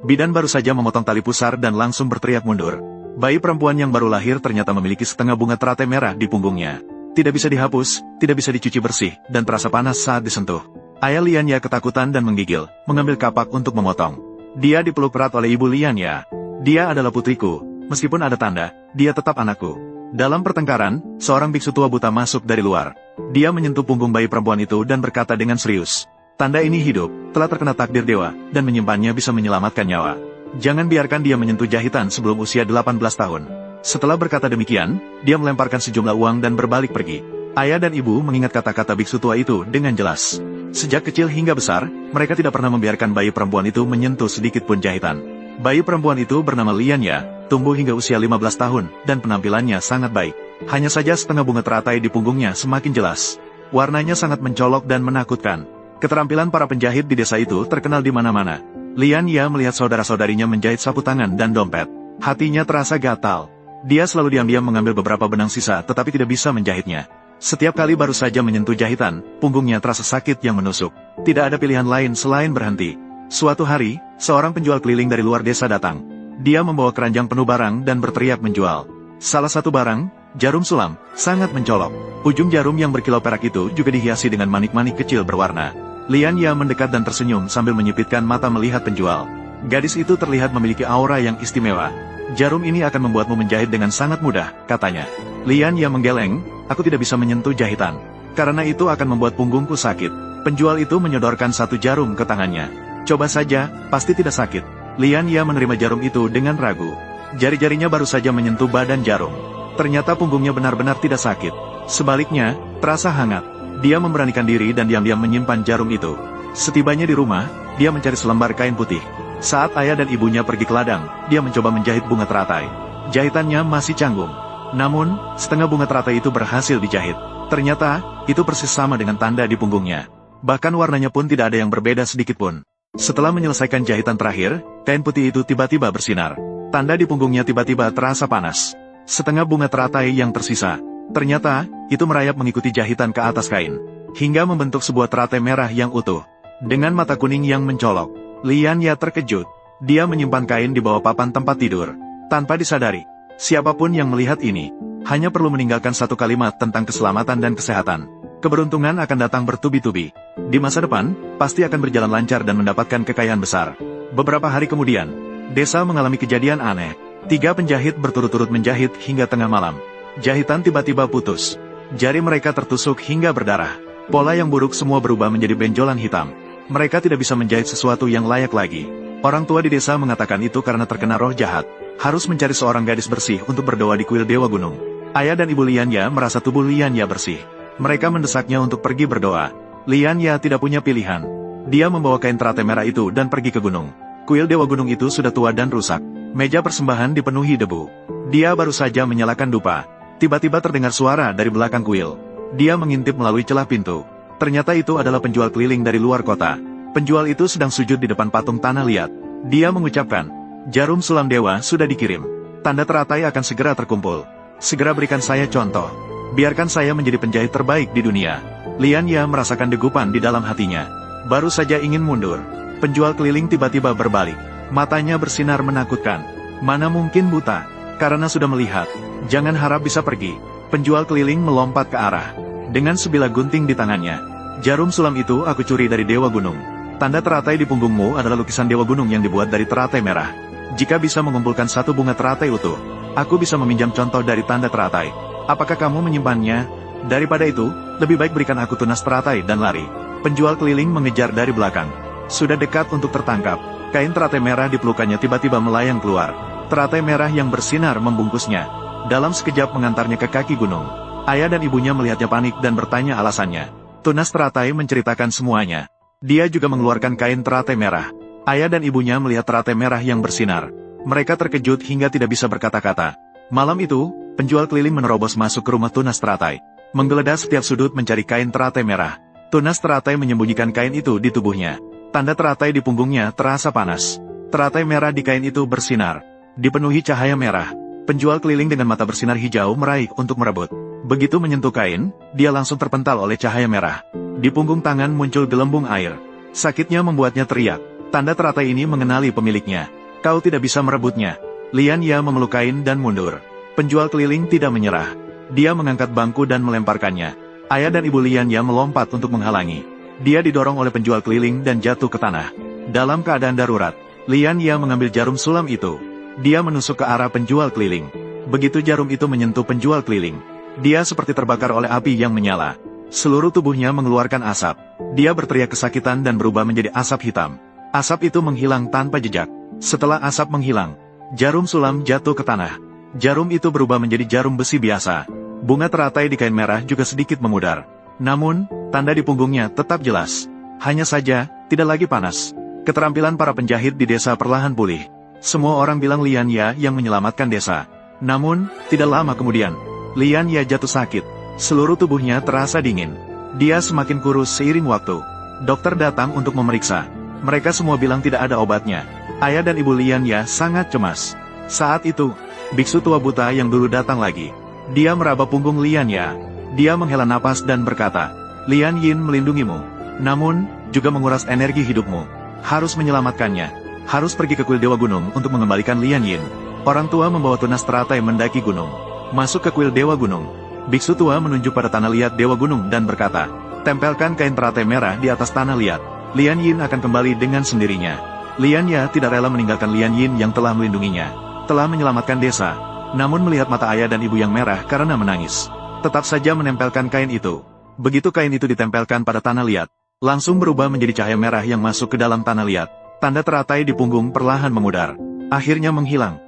Bidan baru saja memotong tali pusar dan langsung berteriak mundur. Bayi perempuan yang baru lahir ternyata memiliki setengah bunga teratai merah di punggungnya. Tidak bisa dihapus, tidak bisa dicuci bersih, dan terasa panas saat disentuh. Ayah Lianya ketakutan dan menggigil, mengambil kapak untuk memotong. Dia dipeluk erat oleh ibu Lianya. Dia adalah putriku, meskipun ada tanda, dia tetap anakku. Dalam pertengkaran, seorang biksu tua buta masuk dari luar. Dia menyentuh punggung bayi perempuan itu dan berkata dengan serius, "Tanda ini hidup, telah terkena takdir dewa, dan menyimpannya bisa menyelamatkan nyawa. Jangan biarkan dia menyentuh jahitan sebelum usia 18 tahun. Setelah berkata demikian, dia melemparkan sejumlah uang dan berbalik pergi. Ayah dan ibu mengingat kata-kata biksu tua itu dengan jelas. Sejak kecil hingga besar, mereka tidak pernah membiarkan bayi perempuan itu menyentuh sedikit pun jahitan. Bayi perempuan itu bernama Lianya, tumbuh hingga usia 15 tahun, dan penampilannya sangat baik. Hanya saja setengah bunga teratai di punggungnya semakin jelas. Warnanya sangat mencolok dan menakutkan. Keterampilan para penjahit di desa itu terkenal di mana-mana. Lianya melihat saudara-saudarinya menjahit sapu tangan dan dompet. Hatinya terasa gatal. Dia selalu diam-diam mengambil beberapa benang sisa tetapi tidak bisa menjahitnya. Setiap kali baru saja menyentuh jahitan, punggungnya terasa sakit yang menusuk. Tidak ada pilihan lain selain berhenti. Suatu hari, seorang penjual keliling dari luar desa datang. Dia membawa keranjang penuh barang dan berteriak menjual. Salah satu barang, jarum sulam, sangat mencolok. Ujung jarum yang berkilau perak itu juga dihiasi dengan manik-manik kecil berwarna. Lianya mendekat dan tersenyum sambil menyipitkan mata melihat penjual. Gadis itu terlihat memiliki aura yang istimewa. Jarum ini akan membuatmu menjahit dengan sangat mudah, katanya. Lianya menggeleng, aku tidak bisa menyentuh jahitan. Karena itu akan membuat punggungku sakit. Penjual itu menyodorkan satu jarum ke tangannya. Coba saja, pasti tidak sakit. Lianya menerima jarum itu dengan ragu. Jari-jarinya baru saja menyentuh badan jarum. Ternyata punggungnya benar-benar tidak sakit. Sebaliknya, terasa hangat. Dia memberanikan diri dan diam-diam menyimpan jarum itu. Setibanya di rumah, dia mencari selembar kain putih. Saat ayah dan ibunya pergi ke ladang, dia mencoba menjahit bunga teratai. Jahitannya masih canggung. Namun, setengah bunga teratai itu berhasil dijahit. Ternyata, itu persis sama dengan tanda di punggungnya. Bahkan warnanya pun tidak ada yang berbeda sedikitpun. Setelah menyelesaikan jahitan terakhir, kain putih itu tiba-tiba bersinar. Tanda di punggungnya tiba-tiba terasa panas. Setengah bunga teratai yang tersisa. Ternyata, itu merayap mengikuti jahitan ke atas kain. Hingga membentuk sebuah teratai merah yang utuh. Dengan mata kuning yang mencolok. Lianya terkejut. Dia menyimpan kain di bawah papan tempat tidur. Tanpa disadari, siapapun yang melihat ini, hanya perlu meninggalkan satu kalimat tentang keselamatan dan kesehatan. Keberuntungan akan datang bertubi-tubi. Di masa depan, pasti akan berjalan lancar dan mendapatkan kekayaan besar. Beberapa hari kemudian, desa mengalami kejadian aneh. 3 penjahit berturut-turut menjahit hingga tengah malam. Jahitan tiba-tiba putus. Jari mereka tertusuk hingga berdarah. Pola yang buruk semua berubah menjadi benjolan hitam. Mereka tidak bisa menjahit sesuatu yang layak lagi. Orang tua di desa mengatakan itu karena terkena roh jahat. Harus mencari seorang gadis bersih untuk berdoa di kuil Dewa Gunung. Ayah dan ibu Lianya merasa tubuh Lianya bersih. Mereka mendesaknya untuk pergi berdoa. Lianya tidak punya pilihan. Dia membawa kain teratai merah itu dan pergi ke gunung. Kuil Dewa Gunung itu sudah tua dan rusak. Meja persembahan dipenuhi debu. Dia baru saja menyalakan dupa. Tiba-tiba terdengar suara dari belakang kuil. Dia mengintip melalui celah pintu. Ternyata itu adalah penjual keliling dari luar kota. Penjual itu sedang sujud di depan patung tanah liat. Dia mengucapkan, jarum sulam dewa sudah dikirim. Tanda teratai akan segera terkumpul. Segera berikan saya contoh. Biarkan saya menjadi penjahit terbaik di dunia. Lianya merasakan degupan di dalam hatinya. Baru saja ingin mundur. Penjual keliling tiba-tiba berbalik. Matanya bersinar menakutkan. Mana mungkin buta, karena sudah melihat. Jangan harap bisa pergi. Penjual keliling melompat ke arah. Dengan sebilah gunting di tangannya. Jarum sulam itu aku curi dari Dewa Gunung. Tanda teratai di punggungmu adalah lukisan Dewa Gunung yang dibuat dari teratai merah. Jika bisa mengumpulkan satu bunga teratai utuh, aku bisa meminjam contoh dari tanda teratai. Apakah kamu menyimpannya? Daripada itu, lebih baik berikan aku tunas teratai dan lari. Penjual keliling mengejar dari belakang. Sudah dekat untuk tertangkap. Kain teratai merah di pelukannya tiba-tiba melayang keluar. Teratai merah yang bersinar membungkusnya. Dalam sekejap mengantarnya ke kaki gunung. Ayah dan ibunya melihatnya panik dan bertanya alasannya. Tunas teratai menceritakan semuanya. Dia juga mengeluarkan kain teratai merah. Ayah dan ibunya melihat teratai merah yang bersinar. Mereka terkejut hingga tidak bisa berkata-kata. Malam itu, penjual keliling menerobos masuk ke rumah tunas teratai. Menggeledah setiap sudut mencari kain teratai merah. Tunas teratai menyembunyikan kain itu di tubuhnya. Tanda teratai di punggungnya terasa panas. Teratai merah di kain itu bersinar. Dipenuhi cahaya merah. Penjual keliling dengan mata bersinar hijau meraih untuk merebut. Begitu menyentuh kain, dia langsung terpental oleh cahaya merah. Di punggung tangan muncul gelembung air. Sakitnya membuatnya teriak. Tanda teratai ini mengenali pemiliknya. Kau tidak bisa merebutnya. Lian Ya memeluk kain dan mundur. Penjual keliling tidak menyerah. Dia mengangkat bangku dan melemparkannya. Ayah dan ibu Lian Ya melompat untuk menghalangi. Dia didorong oleh penjual keliling dan jatuh ke tanah. Dalam keadaan darurat, Lian Ya mengambil jarum sulam itu. Dia menusuk ke arah penjual keliling. Begitu jarum itu menyentuh penjual keliling, dia seperti terbakar oleh api yang menyala. Seluruh tubuhnya mengeluarkan asap. Dia berteriak kesakitan dan berubah menjadi asap hitam. Asap itu menghilang tanpa jejak. Setelah asap menghilang, jarum sulam jatuh ke tanah. Jarum itu berubah menjadi jarum besi biasa. Bunga teratai di kain merah juga sedikit memudar. Namun, tanda di punggungnya tetap jelas. Hanya saja, tidak lagi panas. Keterampilan para penjahit di desa perlahan pulih. Semua orang bilang Lian Ya yang menyelamatkan desa. Namun, tidak lama kemudian, Lian Ya jatuh sakit. Seluruh tubuhnya terasa dingin. Dia semakin kurus seiring waktu. Dokter datang untuk memeriksa. Mereka semua bilang tidak ada obatnya. Ayah dan ibu Lian Ya sangat cemas. Saat itu, biksu tua buta yang dulu datang lagi. Dia meraba punggung Lian Ya. Dia menghela napas dan berkata, Lian Yin melindungimu. Namun, juga menguras energi hidupmu. Harus menyelamatkannya. Harus pergi ke kuil Dewa Gunung untuk mengembalikan Lian Yin. Orang tua membawa tunas teratai mendaki gunung. Masuk ke kuil Dewa Gunung. Biksu tua menunjuk pada tanah liat Dewa Gunung dan berkata, tempelkan kain teratai merah di atas tanah liat. Lian Yin akan kembali dengan sendirinya. Lian Ya tidak rela meninggalkan Lian Yin yang telah melindunginya. Telah menyelamatkan desa. Namun melihat mata ayah dan ibu yang merah karena menangis. Tetap saja menempelkan kain itu. Begitu kain itu ditempelkan pada tanah liat, langsung berubah menjadi cahaya merah yang masuk ke dalam tanah liat. Tanda teratai di punggung perlahan memudar. Akhirnya menghilang.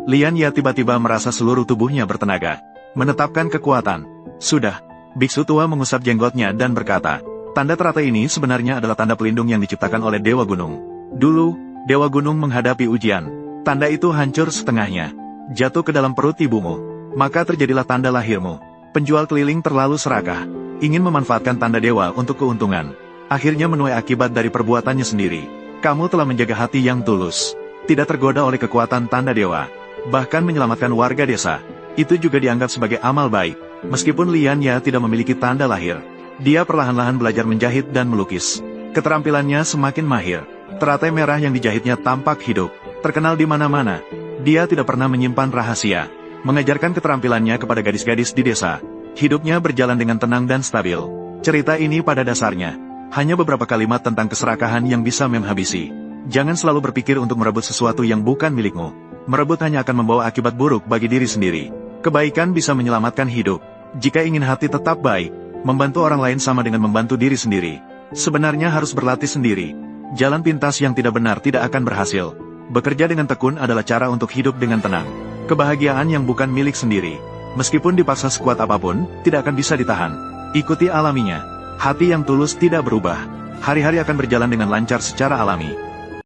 Lian Ya tiba-tiba merasa seluruh tubuhnya bertenaga. Menetapkan kekuatan. Sudah. Biksu tua mengusap jenggotnya dan berkata, tanda teratai ini sebenarnya adalah tanda pelindung yang diciptakan oleh Dewa Gunung. Dulu, Dewa Gunung menghadapi ujian. Tanda itu hancur setengahnya. Jatuh ke dalam perut ibumu. Maka terjadilah tanda lahirmu. Penjual keliling terlalu serakah. Ingin memanfaatkan tanda dewa untuk keuntungan. Akhirnya menuai akibat dari perbuatannya sendiri. Kamu telah menjaga hati yang tulus. Tidak tergoda oleh kekuatan tanda dewa. Bahkan menyelamatkan warga desa. Itu juga dianggap sebagai amal baik. Meskipun Lian Ya tidak memiliki tanda lahir, dia perlahan-lahan belajar menjahit dan melukis. Keterampilannya semakin mahir. Teratai merah yang dijahitnya tampak hidup. Terkenal di mana-mana. Dia tidak pernah menyimpan rahasia. Mengajarkan keterampilannya kepada gadis-gadis di desa. Hidupnya berjalan dengan tenang dan stabil. Cerita ini pada dasarnya hanya beberapa kalimat tentang keserakahan yang bisa menghabisi. Jangan selalu berpikir untuk merebut sesuatu yang bukan milikmu. Merebut hanya akan membawa akibat buruk bagi diri sendiri. Kebaikan bisa menyelamatkan hidup. Jika ingin hati tetap baik, membantu orang lain sama dengan membantu diri sendiri. Sebenarnya harus berlatih sendiri. Jalan pintas yang tidak benar tidak akan berhasil. Bekerja dengan tekun adalah cara untuk hidup dengan tenang. Kebahagiaan yang bukan milik sendiri, meskipun dipaksa sekuat apapun, tidak akan bisa ditahan. Ikuti alaminya. Hati yang tulus tidak berubah. Hari-hari akan berjalan dengan lancar secara alami.